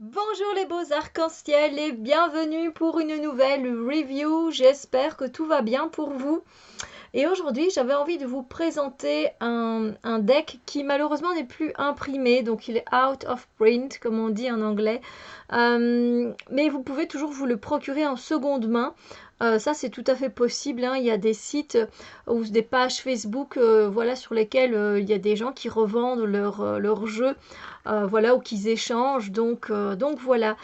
Bonjour les beaux arcs-en-ciel et bienvenue pour une nouvelle review. J'espère que tout va bien pour vous. Et aujourd'hui, j'avais envie de vous présenter un deck qui malheureusement n'est plus imprimé, donc il est out of print, comme on dit en anglais. Mais vous pouvez toujours vous le procurer en seconde main. Ça, c'est tout à fait possible, hein. Il y a des sites ou des pages Facebook voilà, sur lesquelles il y a des gens qui revendent leurs jeux. Voilà, ou qu'ils échangent. Donc voilà,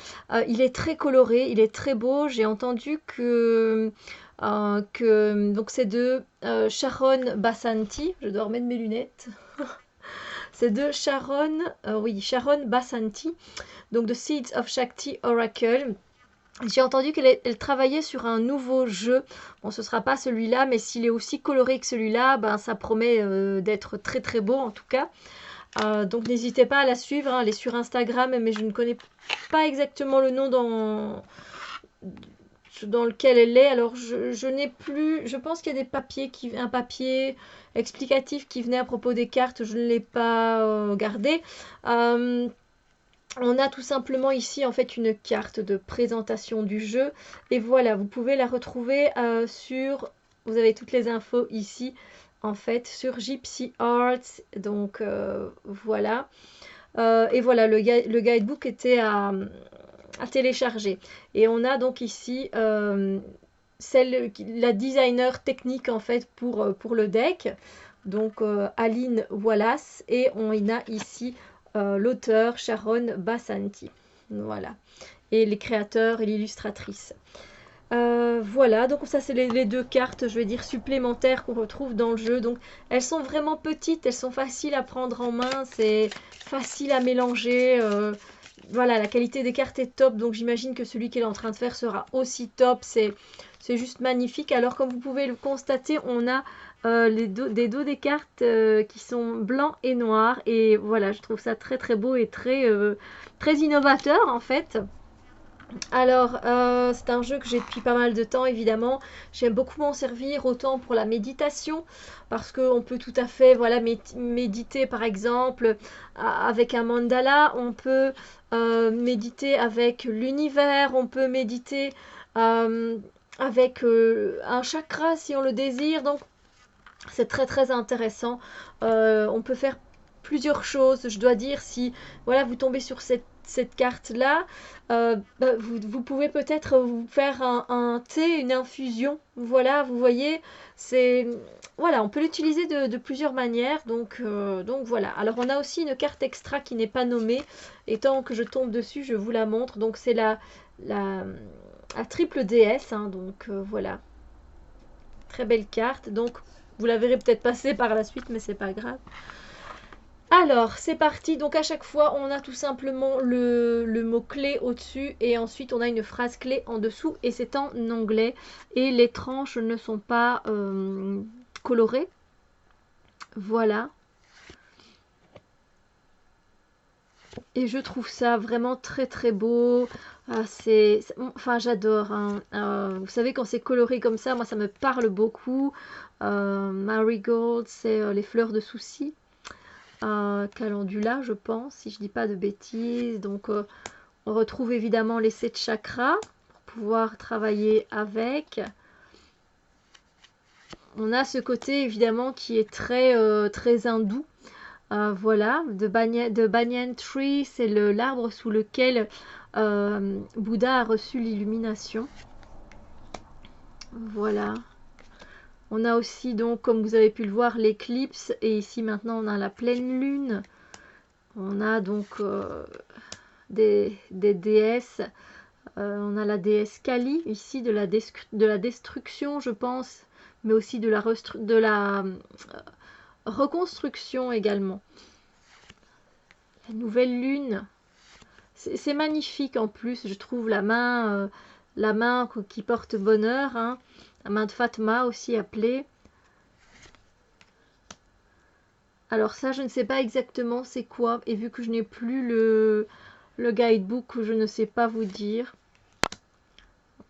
il est très coloré, il est très beau. J'ai entendu que donc c'est de Sharon Bassanti. Je dois remettre mes lunettes. C'est de Sharon, oui, Sharon Bassanti, donc de Seeds of Shakti Oracle. J'ai entendu qu'elle travaillait sur un nouveau jeu. Bon, ce sera pas celui-là, mais s'il est aussi coloré que celui-là, ben ça promet d'être très très beau en tout cas. Donc n'hésitez pas à la suivre, hein, elle est sur Instagram, mais je ne connais pas exactement le nom dans lequel elle est. Alors je n'ai plus, je pense qu'il y a un papier explicatif qui venait à propos des cartes, je ne l'ai pas gardé. Euh, on a tout simplement ici en fait une carte de présentation du jeu et voilà, vous pouvez la retrouver vous avez toutes les infos ici en fait sur Gypsy Arts, donc voilà. Et voilà, le guidebook était à télécharger. Et on a donc ici la designer technique en fait pour le deck, donc Aline Wallace, et on a ici l'auteur Sharon Bassanti. Voilà. Et les créateurs et l'illustratrice. Voilà, donc ça c'est les deux cartes, je vais dire, supplémentaires qu'on retrouve dans le jeu. Donc elles sont vraiment petites, elles sont faciles à prendre en main, c'est facile à mélanger. Voilà, la qualité des cartes est top, donc j'imagine que celui qu'elle est en train de faire sera aussi top. C'est juste magnifique. Alors comme vous pouvez le constater, on a des dos des cartes qui sont blancs et noirs. Et voilà, je trouve ça très très beau et très innovateur en fait. Alors, c'est un jeu que j'ai depuis pas mal de temps, évidemment. J'aime beaucoup m'en servir, autant pour la méditation, parce qu'on peut tout à fait, voilà, méditer, par exemple, avec un mandala. On peut méditer avec l'univers. On peut méditer euh, avec un chakra, si on le désire. Donc, c'est très très intéressant. On peut faire plusieurs choses. Je dois dire, si voilà, vous tombez sur cette carte-là, vous pouvez peut-être vous faire un thé, une infusion. Voilà, vous voyez, c'est voilà, on peut l'utiliser de plusieurs manières. Donc voilà. Alors on a aussi une carte extra qui n'est pas nommée. Et tant que je tombe dessus, je vous la montre. Donc c'est la, la triple déesse. Hein, donc voilà, très belle carte. Donc vous la verrez peut-être passer par la suite, mais c'est pas grave. Alors, c'est parti. Donc, à chaque fois, on a tout simplement le mot-clé au-dessus et ensuite, on a une phrase clé en dessous et c'est en anglais. Et les tranches ne sont pas colorées. Voilà. Et je trouve ça vraiment très très beau. Enfin, j'adore, hein. Vous savez, quand c'est coloré comme ça, moi, ça me parle beaucoup. Marigold, c'est les fleurs de souci. Calendula, je pense, si je dis pas de bêtises. Donc, on retrouve évidemment les 7 chakras pour pouvoir travailler avec. On a ce côté évidemment qui est très hindou. Voilà, de Banyan Tree, c'est l'arbre sous lequel Bouddha a reçu l'illumination. Voilà. On a aussi donc, comme vous avez pu le voir, l'éclipse. Et ici maintenant on a la pleine lune. On a donc des déesses. On a la déesse Kali, ici de la destruction, je pense, mais aussi de la reconstruction également. La nouvelle lune, c'est magnifique en plus, je trouve, la main qui porte bonheur, hein, la main de Fatma aussi appelée. Alors ça, je ne sais pas exactement c'est quoi, et vu que je n'ai plus le guidebook, je ne sais pas vous dire.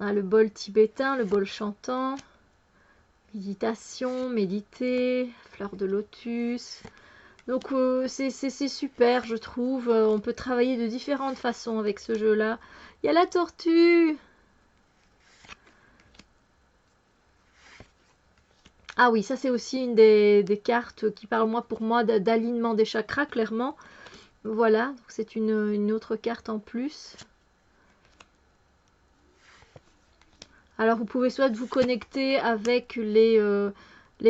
On a le bol tibétain, le bol chantant, méditation, méditer, fleur de lotus. Donc c'est super, je trouve. On peut travailler de différentes façons avec ce jeu-là. Il y a la tortue. Ah oui, ça c'est aussi une des cartes qui parle pour moi d'alignement des chakras, clairement. Voilà, donc c'est une autre carte en plus. Alors vous pouvez soit vous connecter avec les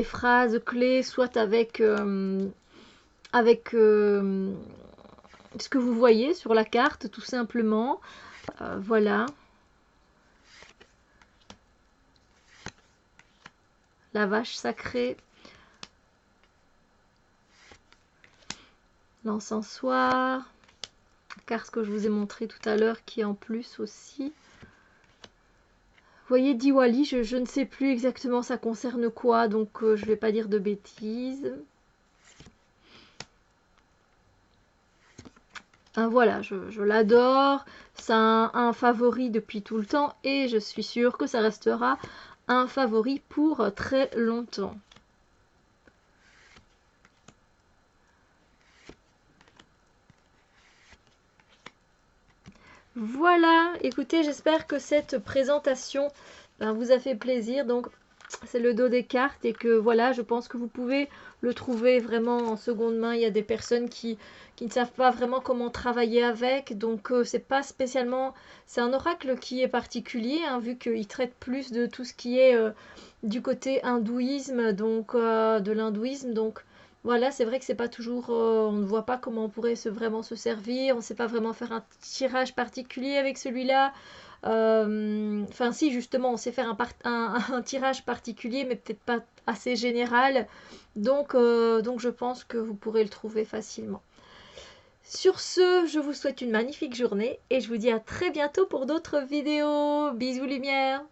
phrases clés, soit avec ce que vous voyez sur la carte, tout simplement. Voilà, la vache sacrée, l'encensoir, carte que je vous ai montré tout à l'heure qui est en plus aussi. Vous voyez Diwali, je ne sais plus exactement ça concerne quoi, donc je vais pas dire de bêtises. Voilà, je l'adore, c'est un favori depuis tout le temps et je suis sûre que ça restera un favori pour très longtemps. Voilà, écoutez, j'espère que cette présentation vous a fait plaisir. Donc, c'est le dos des cartes et que voilà, je pense que vous pouvez le trouver vraiment en seconde main. Il y a des personnes qui ne savent pas vraiment comment travailler avec, donc c'est pas spécialement, c'est un oracle qui est particulier, hein, vu qu'il traite plus de tout ce qui est du côté hindouisme, donc de l'hindouisme, donc voilà, c'est vrai que c'est pas toujours, on ne voit pas comment on pourrait vraiment se servir, on ne sait pas vraiment faire un tirage particulier avec celui-là. Enfin, si, justement, on sait faire un tirage particulier, mais peut-être pas assez général. Donc, je pense que vous pourrez le trouver facilement. Sur ce, je vous souhaite une magnifique journée et je vous dis à très bientôt pour d'autres vidéos. Bisous lumière!